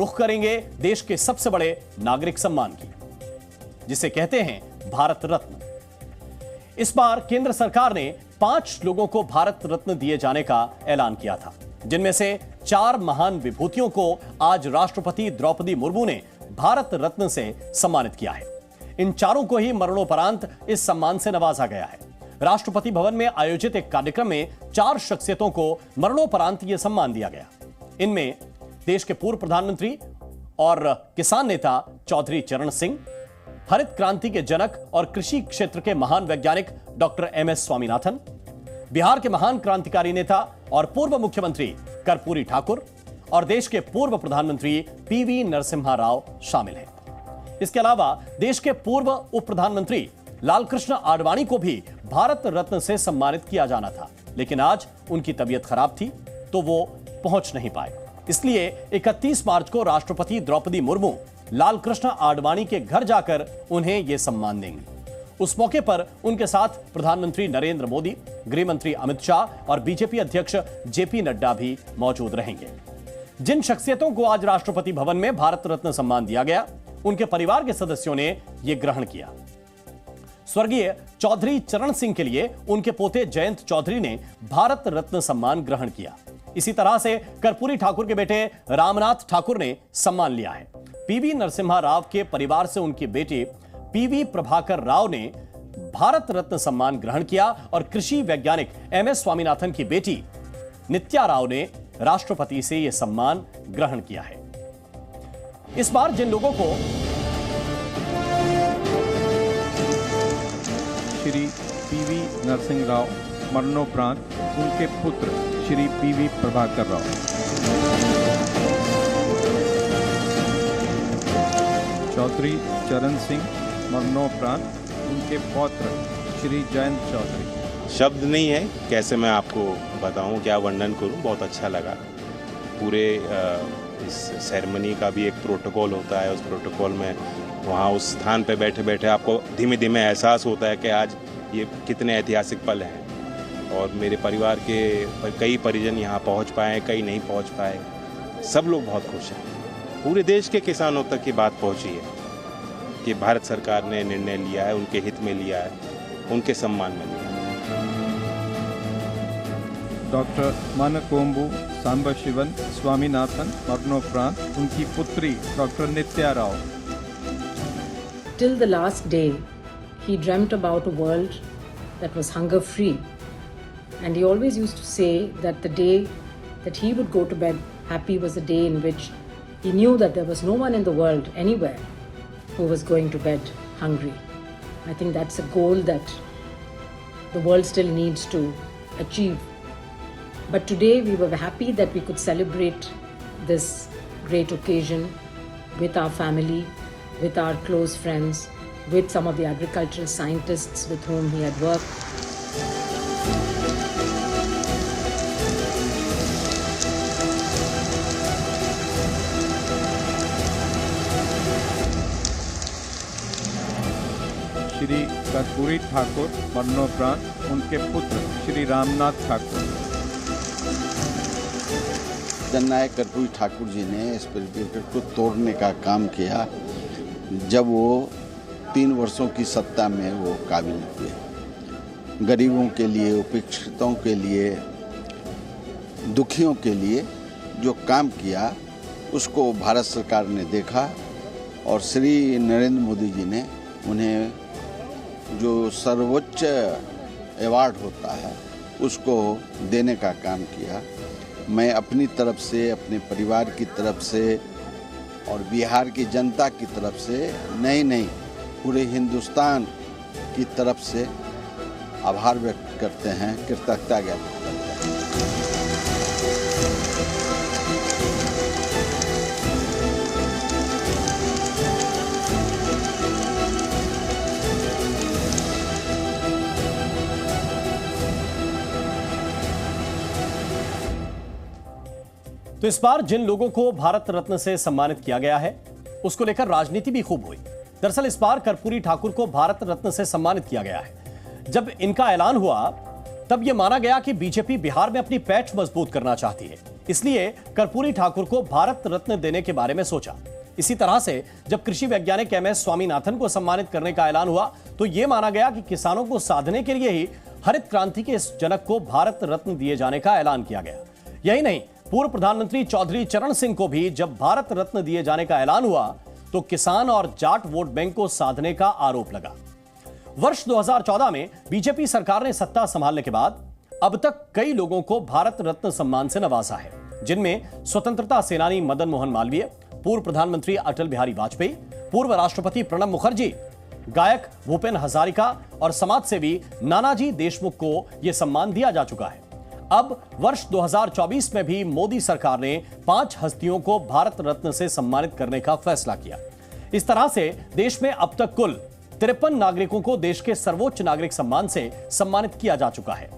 रुख करेंगे देश के सबसे बड़े नागरिक सम्मान की, जिसे कहते हैं भारत रत्न। इस बार केंद्र सरकार ने 5 लोगों को भारत रत्न दिए जाने का ऐलान किया था, जिनमें से 4 महान विभूतियों को आज राष्ट्रपति द्रौपदी मुर्मू ने भारत रत्न से सम्मानित किया है। इन चारों को ही मरणोपरांत इस सम्मान से नवाजा गया है। राष्ट्रपति भवन में आयोजित एक कार्यक्रम में 4 शख्सियतों को मरणोपरांत यह सम्मान दिया गया। इनमें देश के पूर्व प्रधानमंत्री और किसान नेता चौधरी चरण सिंह, हरित क्रांति के जनक और कृषि क्षेत्र के महान वैज्ञानिक डॉक्टर एमएस स्वामीनाथन, बिहार के महान क्रांतिकारी नेता और पूर्व मुख्यमंत्री कर्पूरी ठाकुर और देश के पूर्व प्रधानमंत्री पीवी नरसिम्हा राव शामिल हैं। इसके अलावा देश के पूर्व उप प्रधानमंत्री लालकृष्ण आडवाणी को भी भारत रत्न से सम्मानित किया जाना था, लेकिन आज उनकी तबीयत खराब थी तो वो पहुंच नहीं पाए। इसलिए 31 मार्च को राष्ट्रपति द्रौपदी मुर्मू लालकृष्ण आडवाणी के घर जाकर उन्हें यह सम्मान देंगी। उस मौके पर उनके साथ प्रधानमंत्री नरेंद्र मोदी, गृह मंत्री अमित शाह और बीजेपी अध्यक्ष जेपी नड्डा भी मौजूद रहेंगे। जिन शख्सियतों को आज राष्ट्रपति भवन में भारत रत्न सम्मान दिया गया, उनके परिवार के सदस्यों ने यह ग्रहण किया। स्वर्गीय चौधरी चरण सिंह के लिए उनके पोते जयंत चौधरी ने भारत रत्न सम्मान ग्रहण किया। इसी तरह से कर्पूरी ठाकुर के बेटे रामनाथ ठाकुर ने सम्मान लिया है। पीवी नरसिम्हा राव के परिवार से उनकी बेटी पीवी प्रभाकर राव ने भारत रत्न सम्मान ग्रहण किया और कृषि वैज्ञानिक एमएस स्वामीनाथन की बेटी नित्या राव ने राष्ट्रपति से यह सम्मान ग्रहण किया है। इस बार जिन लोगों को श्री पीवी नरसिंह राव, मरणोपरांत उनके पुत्र श्री पीवी प्रभाकर राव। चौधरी चरण सिंह, मरणोपरांत उनके पौत्र श्री जयंत चौधरी। शब्द नहीं है कैसे मैं आपको बताऊं, क्या वर्णन करूं। बहुत अच्छा लगा। पूरे इस सेरेमनी का भी एक प्रोटोकॉल होता है। उस प्रोटोकॉल में वहाँ उस स्थान पे बैठे बैठे आपको धीमे धीमे एहसास होता है कि आज ये कितने ऐतिहासिक पल हैं। और मेरे परिवार के कई परिजन यहाँ पहुँच पाए, कई नहीं पहुँच पाए। सब लोग बहुत खुश हैं। पूरे देश के किसानों तक की बात पहुँची है कि भारत सरकार ने निर्णय लिया है, उनके हित में लिया है, उनके सम्मान में लिया है। डॉक्टर मानकोंबू सांबशिवन स्वामीनाथन, मरणोपरांत उनकी पुत्री doctor Nitya Rao. Till the last day, he dreamt about a world that was hunger-free. And he always used to say that the day that he would go to bed happy was the day in which he knew that there was no one in the world, anywhere, who was going to bed hungry. I think that's a goal that the world still needs to achieve. But today we were happy that we could celebrate this great occasion with our family, with our close friends, with some of the agricultural scientists with whom he had worked. Shri Karpoori Thakur, मरणोपरांत उनके पुत्र श्री रामनाथ ठाकुर। जननायक कर्पूरी ठाकुर जी ने इस परिपेक्ष को तोड़ने का काम किया जब वो 3 वर्षों की सत्ता में वो काबिल हुए। गरीबों के लिए, उपेक्षितों के लिए, दुखियों के लिए जो काम किया उसको भारत सरकार ने देखा और श्री नरेंद्र मोदी जी ने उन्हें जो सर्वोच्च अवार्ड होता है उसको देने का काम किया। मैं अपनी तरफ से, अपने परिवार की तरफ से और बिहार की जनता की तरफ से, नहीं पूरे हिंदुस्तान की तरफ से आभार व्यक्त करते हैं, कृतज्ञता ज्ञापित करते हैं। तो इस बार जिन लोगों को भारत रत्न से सम्मानित किया गया है उसको लेकर राजनीति भी खूब हुई। दरअसल इस बार कर्पूरी ठाकुर को भारत रत्न से सम्मानित किया गया है। जब इनका ऐलान हुआ तब यह माना गया कि बीजेपी बिहार में अपनी पैठ मजबूत करना चाहती है, इसलिए कर्पूरी ठाकुर को भारत रत्न देने के बारे में सोचा। इसी तरह से जब कृषि वैज्ञानिक एमएस स्वामीनाथन को सम्मानित करने का ऐलान हुआ तो यह माना गया कि किसानों को साधने के लिए ही हरित क्रांति के इस जनक को भारत रत्न दिए जाने का ऐलान किया गया। यही नहीं, पूर्व प्रधानमंत्री चौधरी चरण सिंह को भी जब भारत रत्न दिए जाने का ऐलान हुआ तो किसान और जाट वोट बैंक को साधने का आरोप लगा। वर्ष 2014 में बीजेपी सरकार ने सत्ता संभालने के बाद अब तक कई लोगों को भारत रत्न सम्मान से नवाजा है, जिनमें स्वतंत्रता सेनानी मदन मोहन मालवीय, पूर्व प्रधानमंत्री अटल बिहारी वाजपेयी, पूर्व राष्ट्रपति प्रणब मुखर्जी, गायक भूपेन हजारिका और समाजसेवी नानाजी देशमुख को यह सम्मान दिया जा चुका है। अब वर्ष 2024 में भी मोदी सरकार ने 5 हस्तियों को भारत रत्न से सम्मानित करने का फैसला किया। इस तरह से देश में अब तक कुल 53 नागरिकों को देश के सर्वोच्च नागरिक सम्मान से सम्मानित किया जा चुका है।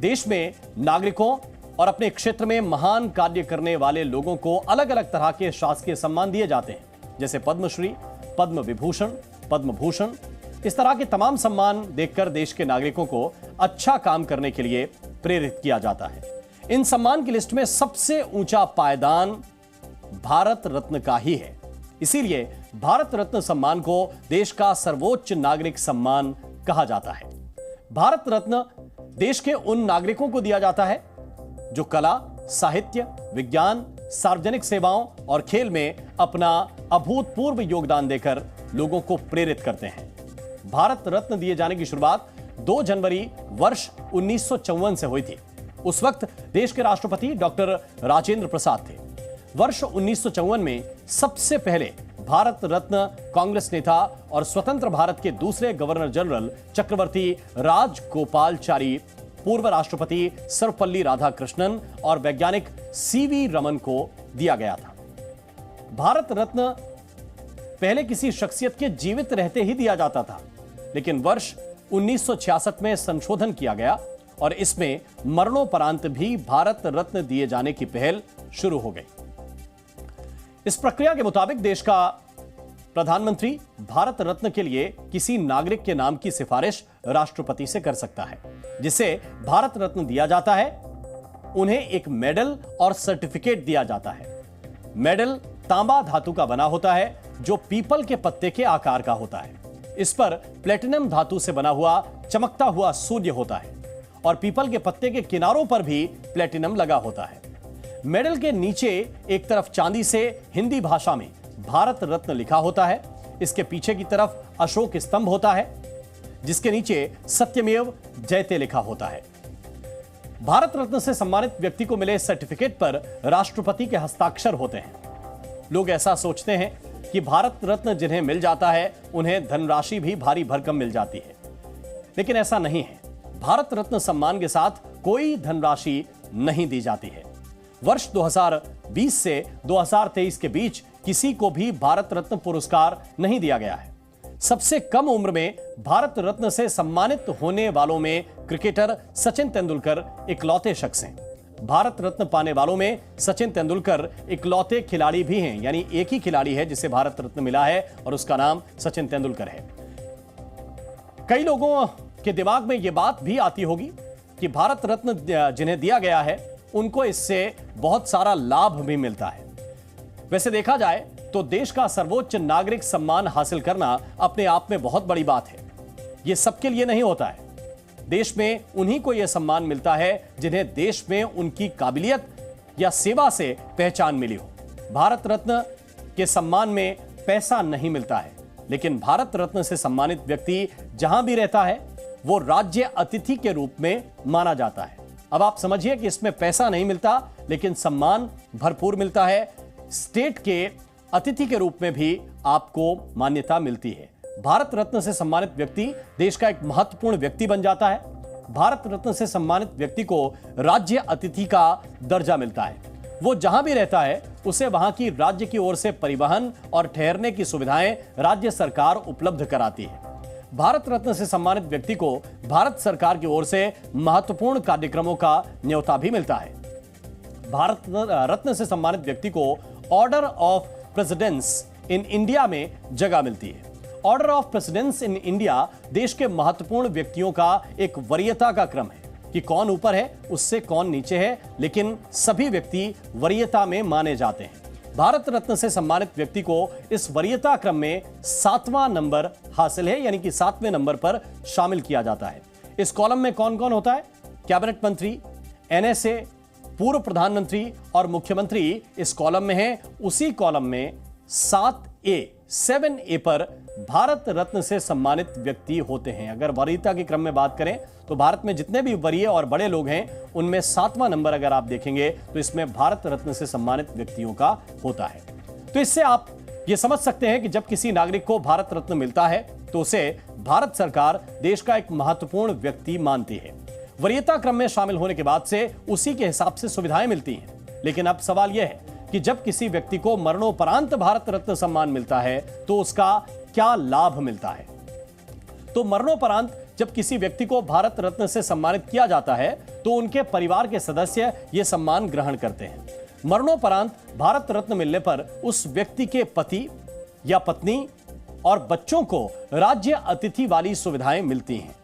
देश में नागरिकों और अपने क्षेत्र में महान कार्य करने वाले लोगों को अलग अलग तरह के शासकीय सम्मान दिए जाते हैं, जैसे पद्मश्री, पद्म विभूषण, पद्म भूषण। इस तरह के तमाम सम्मान देखकर देश के नागरिकों को अच्छा काम करने के लिए प्रेरित किया जाता है। इन सम्मान की लिस्ट में सबसे ऊंचा पायदान भारत रत्न का ही है। इसीलिए भारत रत्न सम्मान को देश का सर्वोच्च नागरिक सम्मान कहा जाता है। भारत रत्न देश के उन नागरिकों को दिया जाता है जो कला, साहित्य, विज्ञान, सार्वजनिक सेवाओं और खेल में अपना अभूतपूर्व योगदान देकर लोगों को प्रेरित करते हैं। भारत रत्न दिए जाने की शुरुआत 2 जनवरी वर्ष 1954 से हुई थी। उस वक्त देश के राष्ट्रपति डॉक्टर राजेंद्र प्रसाद थे। वर्ष 1954 में सबसे पहले भारत रत्न कांग्रेस नेता और स्वतंत्र भारत के दूसरे गवर्नर जनरल चक्रवर्ती राजगोपालचारी, पूर्व राष्ट्रपति सर्वपल्ली राधाकृष्णन और वैज्ञानिक सीवी रमन को दिया गया था। भारत रत्न पहले किसी शख्सियत के जीवित रहते ही दिया जाता था, लेकिन वर्ष 1966 में संशोधन किया गया और इसमें मरणोपरांत भी भारत रत्न दिए जाने की पहल शुरू हो गई। इस प्रक्रिया के मुताबिक देश का प्रधानमंत्री भारत रत्न के लिए किसी नागरिक के नाम की सिफारिश राष्ट्रपति से कर सकता है। जिसे भारत रत्न दिया जाता है उन्हें एक मेडल और सर्टिफिकेट दिया जाता है। मेडल तांबा धातु का बना होता है जो पीपल के पत्ते के आकार का होता है। इस पर प्लेटिनम धातु से बना हुआ चमकता हुआ सूर्य होता है और पीपल के पत्ते के किनारों पर भी प्लेटिनम लगा होता है। मेडल के नीचे एक तरफ चांदी से हिंदी भाषा में भारत रत्न लिखा होता है। इसके पीछे की तरफ अशोक स्तंभ होता है जिसके नीचे सत्यमेव जयते लिखा होता है। भारत रत्न से सम्मानित व्यक्ति को मिले सर्टिफिकेट पर राष्ट्रपति के हस्ताक्षर होते हैं। लोग ऐसा सोचते हैं कि भारत रत्न जिन्हें मिल जाता है उन्हें धनराशि भी भारी भरकम मिल जाती है, लेकिन ऐसा नहीं है। भारत रत्न सम्मान के साथ कोई धनराशि नहीं दी जाती है। वर्ष 2020 से 2023 के बीच किसी को भी भारत रत्न पुरस्कार नहीं दिया गया है। सबसे कम उम्र में भारत रत्न से सम्मानित होने वालों में क्रिकेटर सचिन तेंदुलकर इकलौते शख्स हैं। भारत रत्न पाने वालों में सचिन तेंदुलकर इकलौते खिलाड़ी भी हैं, यानी एक ही खिलाड़ी है जिसे भारत रत्न मिला है और उसका नाम सचिन तेंदुलकर है। कई लोगों के दिमाग में यह बात भी आती होगी कि भारत रत्न जिन्हें दिया गया है उनको इससे बहुत सारा लाभ भी मिलता है। वैसे देखा जाए तो देश का सर्वोच्च नागरिक सम्मान हासिल करना अपने आप में बहुत बड़ी बात है। यह सबके लिए नहीं होता है। देश में उन्हीं को यह सम्मान मिलता है जिन्हें देश में उनकी काबिलियत या सेवा से पहचान मिली हो। भारत रत्न के सम्मान में पैसा नहीं मिलता है, लेकिन भारत रत्न से सम्मानित व्यक्ति जहां भी रहता है वो राज्य अतिथि के रूप में माना जाता है। अब आप समझिए कि इसमें पैसा नहीं मिलता लेकिन सम्मान भरपूर मिलता है। स्टेट के अतिथि के रूप में भी आपको मान्यता मिलती है। भारत रत्न से सम्मानित व्यक्ति देश का एक महत्वपूर्ण व्यक्ति बन जाता है। भारत रत्न से सम्मानित व्यक्ति को राज्य अतिथि का दर्जा मिलता है। वो जहां भी रहता है उसे वहां की राज्य की ओर से परिवहन और ठहरने की सुविधाएं राज्य सरकार उपलब्ध कराती है। भारत रत्न से सम्मानित व्यक्ति को भारत सरकार की ओर से महत्वपूर्ण कार्यक्रमों का न्योता भी मिलता है। भारत रत्न से सम्मानित व्यक्ति को order of precedence in India में जगह मिलती है। Order of precedence in India देश के महत्वपूर्ण व्यक्तियों का एक वरीयता का क्रम है। कि कौन ऊपर है उससे कौन नीचे है, लेकिन सभी व्यक्ति वरीयता में माने जाते हैं। भारत रत्न से सम्मानित व्यक्ति को इस वरीयता क्रम में 7वां नंबर हासिल है, यानी कि 7वें नंबर पर शामिल किया जाता है। इस कॉलम में कौन कौन होता है? कैबिनेट मंत्री, एनएसए, पूर्व प्रधानमंत्री और मुख्यमंत्री इस कॉलम में है। उसी कॉलम में 7A पर भारत रत्न से सम्मानित व्यक्ति होते हैं। अगर वरीयता के क्रम में बात करें तो भारत में जितने भी वरीय और बड़े लोग हैं उनमें 7वां नंबर अगर आप देखेंगे तो इसमें भारत रत्न से सम्मानित व्यक्तियों का होता है। तो इससे आप ये समझ सकते हैं कि जब किसी नागरिक को भारत रत्न मिलता है तो उसे भारत सरकार देश का एक महत्वपूर्ण व्यक्ति मानती है। वरीयता क्रम में शामिल होने के बाद से उसी के हिसाब से सुविधाएं मिलती हैं। लेकिन अब सवाल यह है कि जब किसी व्यक्ति को मरणोपरांत भारत रत्न सम्मान मिलता है तो उसका क्या लाभ मिलता है? तो मरणोपरांत जब किसी व्यक्ति को भारत रत्न से सम्मानित किया जाता है तो उनके परिवार के सदस्य यह सम्मान ग्रहण करते हैं। मरणोपरांत भारत रत्न मिलने पर उस व्यक्ति के पति या पत्नी और बच्चों को राज्य अतिथि वाली सुविधाएं मिलती हैं।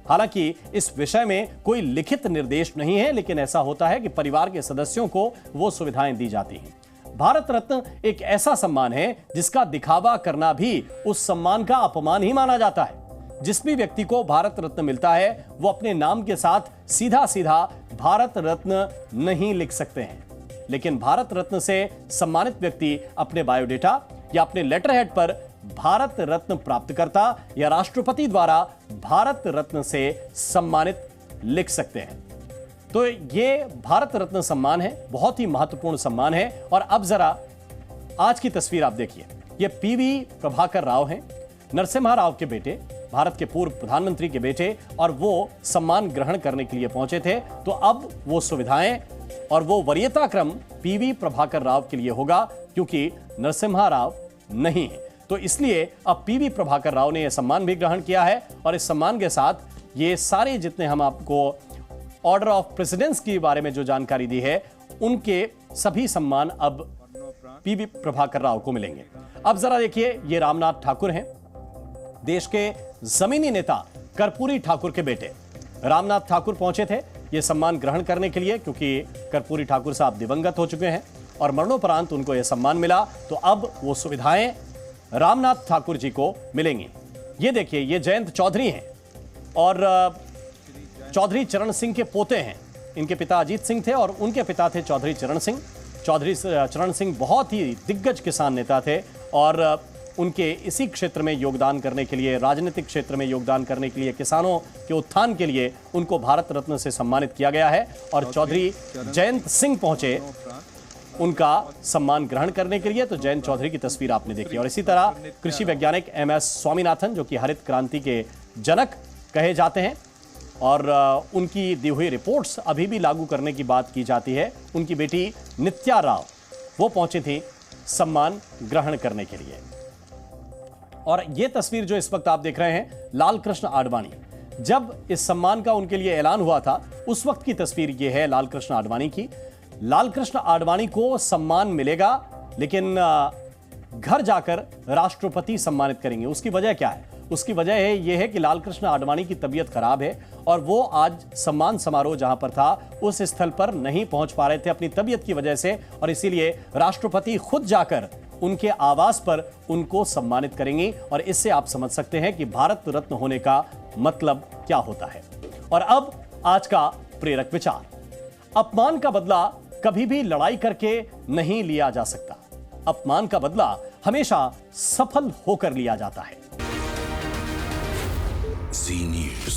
हालांकि इस विषय में कोई लिखित निर्देश नहीं है, लेकिन ऐसा होता है कि परिवार के सदस्यों को वो सुविधाएं दी जाती हैं। भारत रत्न एक ऐसा सम्मान है जिसका दिखावा करना भी उस सम्मान का अपमान ही माना जाता है। जिस भी व्यक्ति को भारत रत्न मिलता है वो अपने नाम के साथ सीधा सीधा भारत रत्न नहीं लिख सकते हैं, लेकिन भारत रत्न से सम्मानित व्यक्ति अपने बायोडेटा या अपने लेटर हेड पर भारत रत्न प्राप्तकर्ता या राष्ट्रपति द्वारा भारत रत्न से सम्मानित लिख सकते हैं। तो ये भारत रत्न सम्मान है, बहुत ही महत्वपूर्ण सम्मान है। और अब जरा आज की तस्वीर आप देखिए। ये पीवी प्रभाकर राव हैं, नरसिम्हा राव के बेटे, भारत के पूर्व प्रधानमंत्री के बेटे, और वो सम्मान ग्रहण करने के लिए पहुंचे थे। तो अब वो सुविधाएं और वो वरीयता क्रम पीवी प्रभाकर राव के लिए होगा, क्योंकि नरसिम्हा राव नहीं है। तो इसलिए अब पीवी प्रभाकर राव ने यह सम्मान भी ग्रहण किया है। और इस सम्मान के साथ ये सारे जितने हम आपको ऑर्डर ऑफ प्रेसिडेंस के बारे में जो जानकारी दी है, उनके सभी सम्मान अब पीवी प्रभाकर राव को मिलेंगे। अब जरा देखिए, ये रामनाथ ठाकुर हैं, देश के जमीनी नेता कर्पूरी ठाकुर के बेटे रामनाथ ठाकुर पहुंचे थे ये सम्मान ग्रहण करने के लिए, क्योंकि कर्पूरी ठाकुर साहब दिवंगत हो चुके हैं और मरणोपरांत उनको यह सम्मान मिला। तो अब वो सुविधाएं रामनाथ ठाकुर जी को मिलेंगी। ये देखिए, ये जयंत चौधरी हैं और चौधरी चरण सिंह के पोते हैं। इनके पिता अजीत सिंह थे और उनके पिता थे चौधरी चरण सिंह। चौधरी चरण सिंह बहुत ही दिग्गज किसान नेता थे और उनके इसी क्षेत्र में योगदान करने के लिए, राजनीतिक क्षेत्र में योगदान करने के लिए, किसानों के उत्थान के लिए उनको भारत रत्न से सम्मानित किया गया है। और चौधरी जयंत सिंह पहुंचे उनका सम्मान ग्रहण करने के लिए। तो जयंत चौधरी की तस्वीर आपने देखी। और इसी तरह कृषि वैज्ञानिक MS स्वामीनाथन, जो कि हरित क्रांति के जनक कहे जाते हैं और उनकी दी हुई रिपोर्ट्स अभी भी लागू करने की बात की जाती है, उनकी बेटी नित्या राव वो पहुंची थी सम्मान ग्रहण करने के लिए। और ये तस्वीर जो इस वक्त आप देख रहे हैं, लाल कृष्ण आडवाणी, जब इस सम्मान का उनके लिए ऐलान हुआ था उस वक्त की तस्वीर ये है लाल कृष्ण आडवाणी की। लाल कृष्ण आडवाणी को सम्मान मिलेगा, लेकिन घर जाकर राष्ट्रपति सम्मानित करेंगे। उसकी वजह क्या है? उसकी वजह है ये है कि लाल कृष्ण आडवाणी की तबीयत खराब है और वो आज सम्मान समारोह जहां पर था उस स्थल पर नहीं पहुंच पा रहे थे अपनी तबीयत की वजह से, और इसीलिए राष्ट्रपति खुद जाकर उनके आवास पर उनको सम्मानित करेंगे। और इससे आप समझ सकते हैं कि भारत रत्न होने का मतलब क्या होता है। और अब आज का प्रेरक विचार, अपमान का बदला कभी भी लड़ाई करके नहीं लिया जा सकता। अपमान का बदला हमेशा सफल होकर लिया जाता है। Zee News.